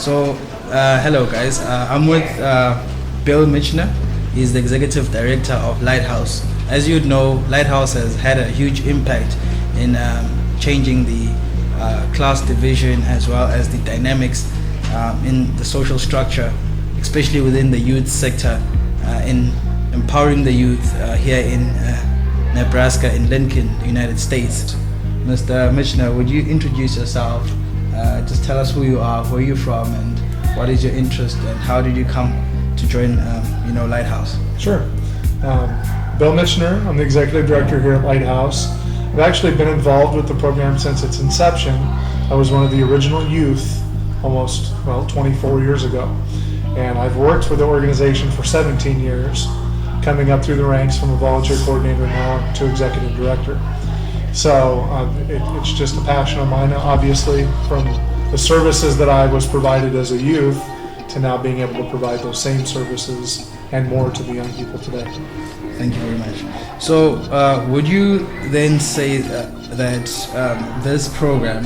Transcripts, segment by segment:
So, hello guys. I'm with Bill Michener. He's the Executive Director of Lighthouse. As you know, Lighthouse has had a huge impact in changing the class division as well as the dynamics in the social structure, especially within the youth sector, in empowering the youth here in Nebraska, in Lincoln, United States. Mr. Michener, would you introduce yourself? Just tell us who you are, where you're from, and what is your interest, and how did you come to join, Lighthouse? Sure. Bill Michener, I'm the Executive Director here at Lighthouse. I've actually been involved with the program since its inception. I was one of the original youth almost, 24 years ago. And I've worked with the organization for 17 years, coming up through the ranks from a volunteer coordinator now to Executive Director. So it's just a passion of mine, obviously, from the services that I was provided as a youth to now being able to provide those same services and more to the young people today. Thank you very much. So would you then say that this program,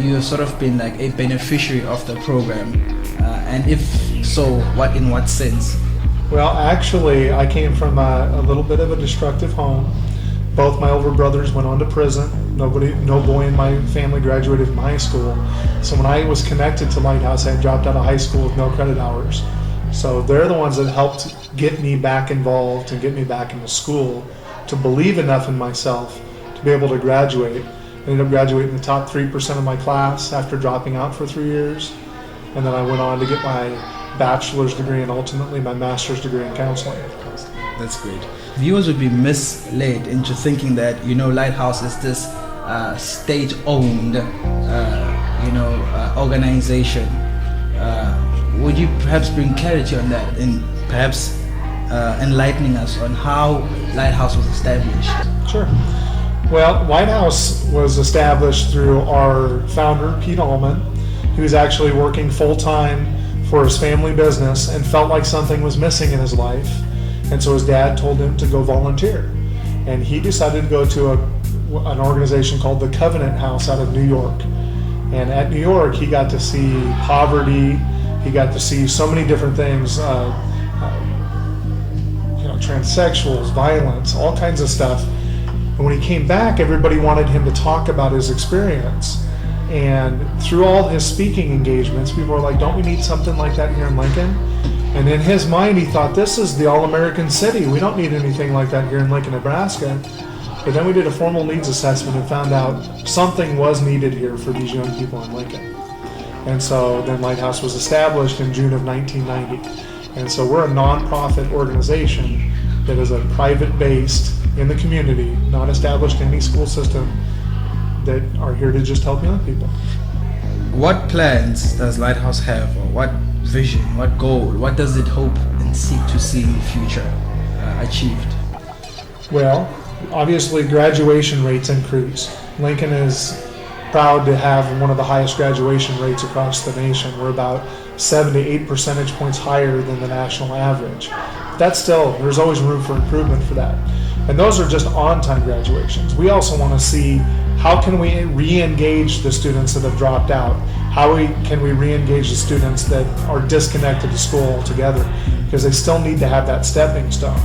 you have sort of been like a beneficiary of the program? And if so, in what sense? Well, actually, I came from a little bit of a destructive home. Both my older brothers went on to prison. No boy in my family graduated from high school. So when I was connected to Lighthouse, I had dropped out of high school with no credit hours. So they're the ones that helped get me back involved and get me back into school to believe enough in myself to be able to graduate. I ended up graduating the top 3% of my class after dropping out for 3 years. And then I went on to get my bachelor's degree and ultimately my master's degree in counseling. That's great. Viewers would be misled into thinking that Lighthouse is this state-owned organization. Would you perhaps bring clarity on that and perhaps enlightening us on how Lighthouse was established? Sure. Well, Lighthouse was established through our founder, Pete Allman. He was actually working full-time for his family business and felt like something was missing in his life. And so his dad told him to go volunteer. And he decided to go to an organization called the Covenant House out of New York. And at New York, he got to see poverty. He got to see so many different things, transsexuals, violence, all kinds of stuff. And when he came back, everybody wanted him to talk about his experience. And through all his speaking engagements, people were like, don't we need something like that here in Lincoln? And in his mind, he thought, this is the all-American city. We don't need anything like that here in Lincoln, Nebraska. But then we did a formal needs assessment and found out something was needed here for these young people in Lincoln. And so then Lighthouse was established in June of 1990. And so we're a nonprofit organization that is a private-based in the community, not established in any school system, that are here to just help young people. What plans does Lighthouse have, or what vision, what goal, what does it hope and seek to see in the future achieved? Well, obviously graduation rates increase. Lincoln is proud to have one of the highest graduation rates across the nation. We're about 7 to 8 percentage points higher than the national average. That's still, there's always room for improvement for that. And those are just on-time graduations. We also want to see how can we re-engage the students that have dropped out? How can we re-engage the students that are disconnected to school altogether? Because they still need to have that stepping stone.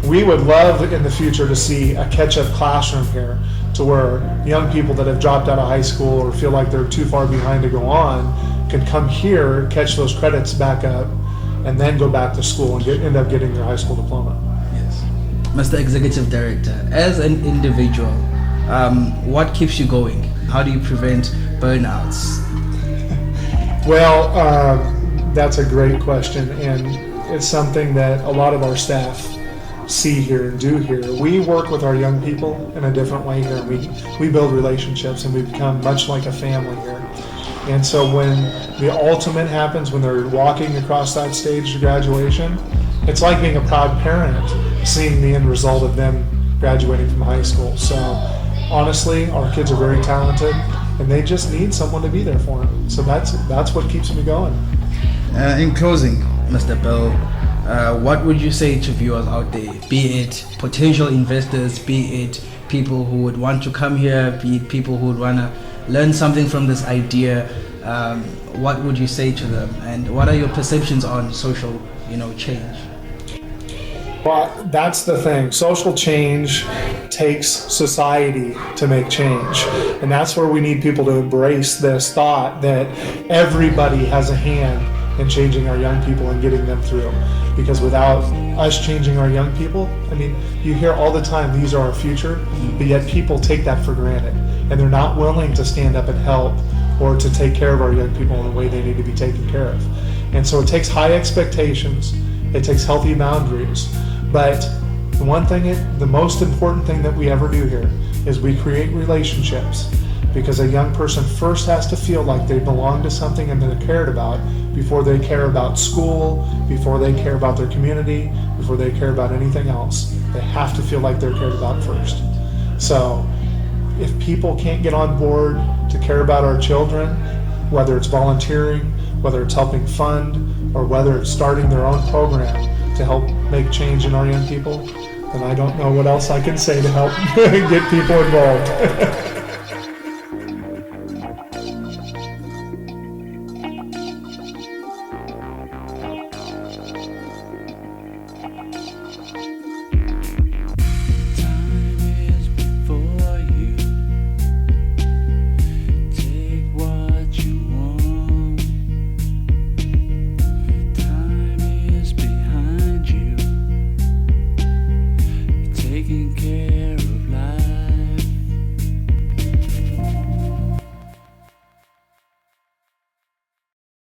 We would love in the future to see a catch-up classroom here to where young people that have dropped out of high school or feel like they're too far behind to go on can come here, catch those credits back up, and then go back to school and end up getting their high school diploma. Yes. Mr. Executive Director, as an individual, what keeps you going? How do you prevent burnouts? Well, that's a great question, and it's something that a lot of our staff see here and do here. We work with our young people in a different way here. We build relationships and we become much like a family here. And so when the ultimate happens, when they're walking across that stage to graduation, it's like being a proud parent, seeing the end result of them graduating from high school. So honestly, our kids are very talented and they just need someone to be there for them. So that's what keeps me going. In closing, Mr. Bill, what would you say to viewers out there, be it potential investors, be it people who would want to come here, be it people who would want to learn something from this idea? what would you say to them, and what are your perceptions on social, change? Well, that's the thing. Social change takes society to make change. And that's where we need people to embrace this thought that everybody has a hand in changing our young people and getting them through. Because without us changing our young people, you hear all the time, these are our future, but yet people take that for granted. And they're not willing to stand up and help or to take care of our young people in the way they need to be taken care of. And so it takes high expectations, it takes healthy boundaries. But the most important thing that we ever do here is we create relationships, because a young person first has to feel like they belong to something and they're cared about before they care about school, before they care about their community, before they care about anything else. They have to feel like they're cared about first. So if people can't get on board to care about our children, whether it's volunteering, whether it's helping fund, or whether it's starting their own program to help make change in our young people, then I don't know what else I can say to help get people involved.